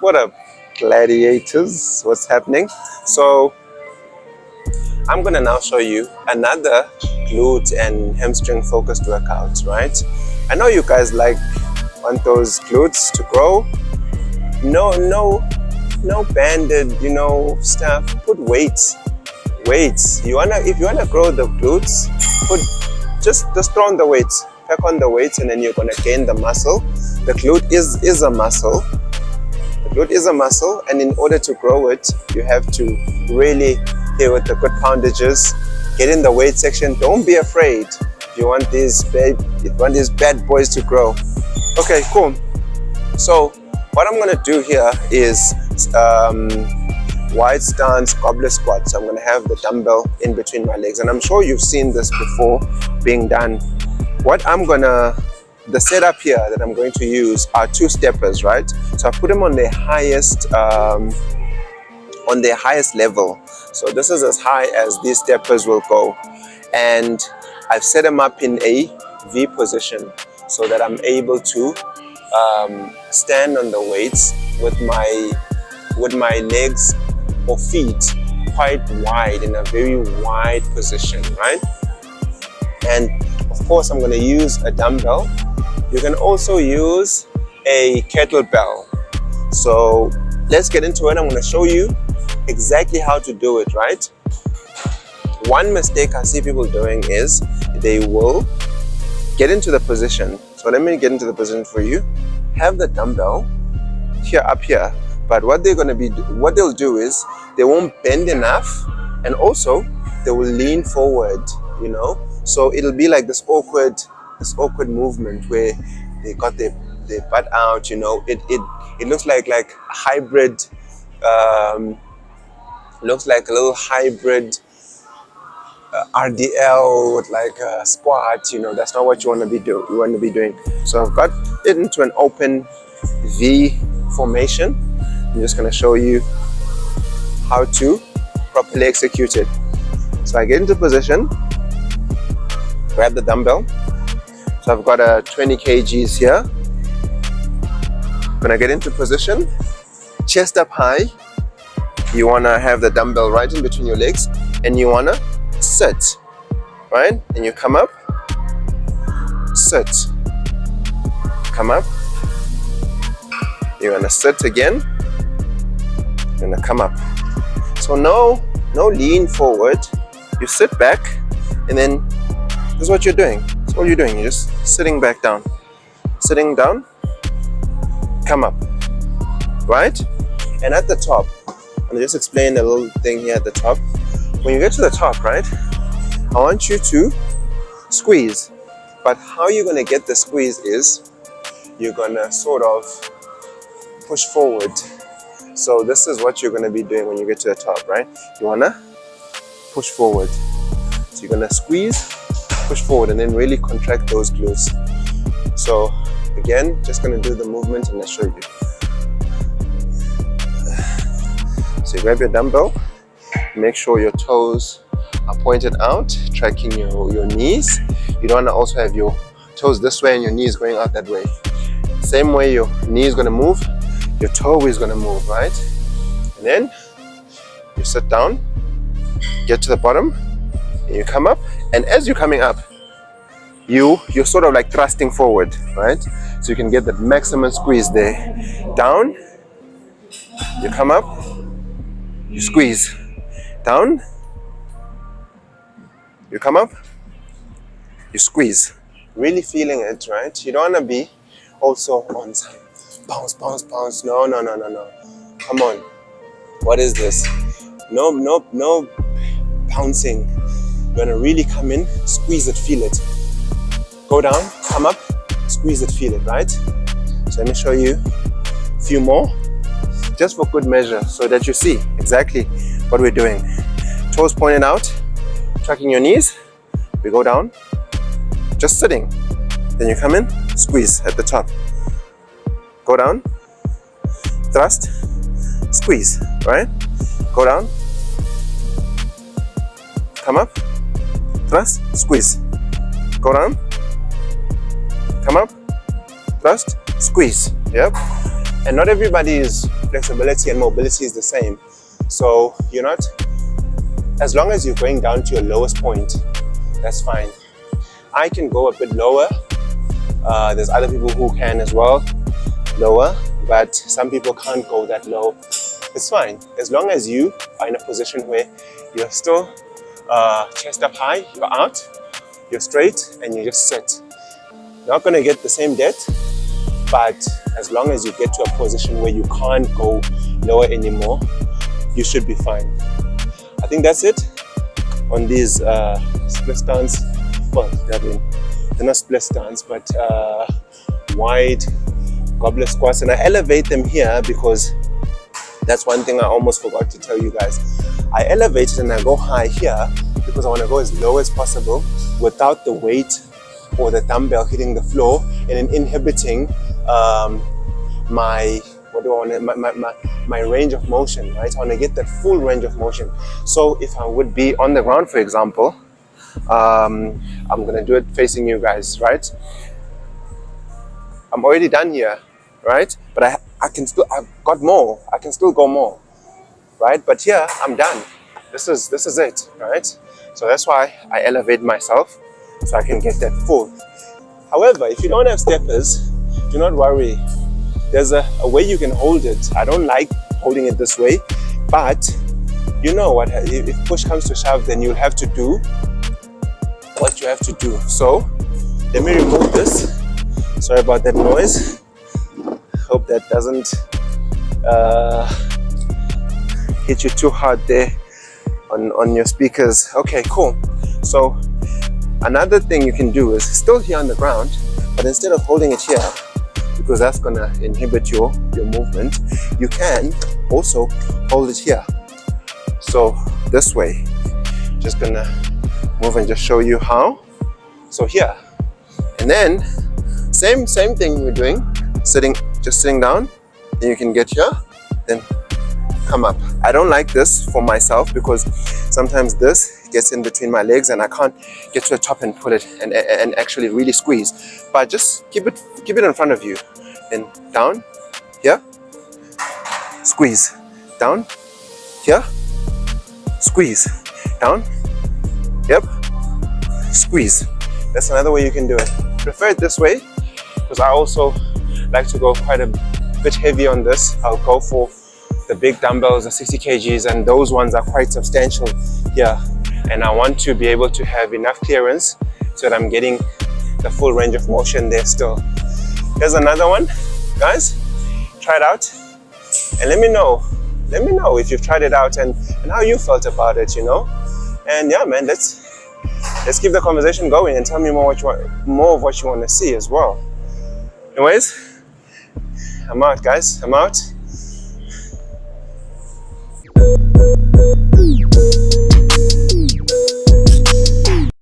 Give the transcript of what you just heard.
What up, gladiators? What's happening? So I'm gonna now show you another glute and hamstring focused workout, right? I know you guys want those glutes to grow. No banded, stuff. Put weights. If you wanna grow the glutes, just throw on the weights. Pack on the weights, and then you're gonna gain the muscle. The glute is a muscle. The glute is a muscle, and in order to grow it, you have to really hit with the good poundages. Get in the weight section. Don't be afraid. If you want these bad boys to grow. Okay, cool. So what I'm gonna do here is wide stance goblet squat. So I'm gonna have the dumbbell in between my legs, and I'm sure you've seen this before being done. The setup here that I'm going to use are two steppers, right? So I put them on their highest level. So this is as high as these steppers will go, and I've set them up in a V position so that I'm able to stand on the weights with my legs or feet quite wide, in a very wide position, right? And of course I'm going to use a dumbbell. You can also use a kettlebell. So let's get into it. I'm going to show you exactly how to do it, right? One mistake I see people doing is they will get into the position. So let me get into the position for you. Have the dumbbell up here, but what they'll do is they won't bend enough, and also they will lean forward, so it'll be like this awkward movement where they got their butt out. It looks like a hybrid, looks like a little hybrid RDL with like a squat. That's not what you want to be doing. So I've got it into an open V formation. I'm just going to show you how to properly execute it. So I get into position, grab the dumbbell. So I've got a 20 kgs here. When I get into position, chest up high, you want to have the dumbbell right in between your legs, and you want to sit, right? And you come up, sit, come up, you're going to sit again, you're going to come up. So no lean forward, you sit back, and then this is what you're doing. That's all you're doing. You're just sitting back down. Sitting down, come up, right? And at the top, I'm gonna just explain a little thing here at the top. When you get to the top, right, I want you to squeeze. But how you're gonna get the squeeze is you're gonna sort of push forward. So this is what you're gonna be doing when you get to the top, right? You wanna push forward. So you're gonna squeeze, push forward, and then really contract those glutes. So again, just gonna do the movement and I'll show you. So you grab your dumbbell, make sure your toes are pointed out, tracking your knees. You don't wanna also have your toes this way and your knees going out that way. Same way your knee is gonna move, your toe is gonna move, right? And then you sit down, get to the bottom, and you come up. And as you're coming up, you're sort of like thrusting forward, right? So you can get the maximum squeeze there. Down, you come up, you squeeze. Down, you come up, you squeeze. Really feeling it, right? You don't want to be also on some bounce. No. Come on. What is this? No bouncing. You're gonna really come in, squeeze it, feel it. Go down, come up, squeeze it, feel it, right? So let me show you a few more, just for good measure, so that you see exactly what we're doing. Toes pointed out, tracking your knees. We go down, just sitting. Then you come in, squeeze at the top. Go down, thrust, squeeze, right? Go down, come up, thrust, squeeze. Go down, come up, thrust, squeeze. Yep. And not everybody's flexibility and mobility is the same. So you're not, as long as you're going down to your lowest point, that's fine. I can go a bit lower. There's other people who can as well, lower, but some people can't go that low. It's fine. As long as you are in a position where you're still chest up high, you're out, you're straight, and you just sit. You're not going to get the same depth, but as long as you get to a position where you can't go lower anymore, you should be fine. I think that's it on these split stance. Well, they're not split stance, but wide goblet squats. And I elevate them here because that's one thing I almost forgot to tell you guys. I elevate it and I go high here because I want to go as low as possible without the weight or the dumbbell hitting the floor and then inhibiting my range of motion, right? I want to get that full range of motion. So if I would be on the ground, for example, I'm gonna do it facing you guys, right? I'm already done here, right? But I've got more. I can still go more, right? But here I'm done. This is it, right? So that's why I elevate myself so I can get that full. However, if you don't have steppers, do not worry. There's a way you can hold it. I don't like holding it this way, but you know what? If push comes to shove, then you'll have to do what you have to do. So let me remove this. Sorry about that noise. Hope that doesn't hit you too hard there on your speakers. Okay, cool. So another thing you can do is still here on the ground, but instead of holding it here, because that's gonna inhibit your movement, you can also hold it here. So this way, just gonna move and just show you how. So here, and then same thing we're doing, just sitting down, then you can get here, then come up. I don't like this for myself because sometimes this gets in between my legs and I can't get to the top and pull it and actually really squeeze. But just keep it in front of you. Then down, here, squeeze, down, here, squeeze, down, yep, squeeze. That's another way you can do it. Prefer it this way because I also like to go quite a bit heavy on this. I'll go for the big dumbbells, the 60 kgs, and those ones are quite substantial here. And I want to be able to have enough clearance so that I'm getting the full range of motion there still. Here's another one, guys. Try it out and let me know if you've tried it out and how you felt about it, you know. And yeah, man, let's keep the conversation going and tell me more of what you want to see as well. Anyways, I'm out, guys. I'm out.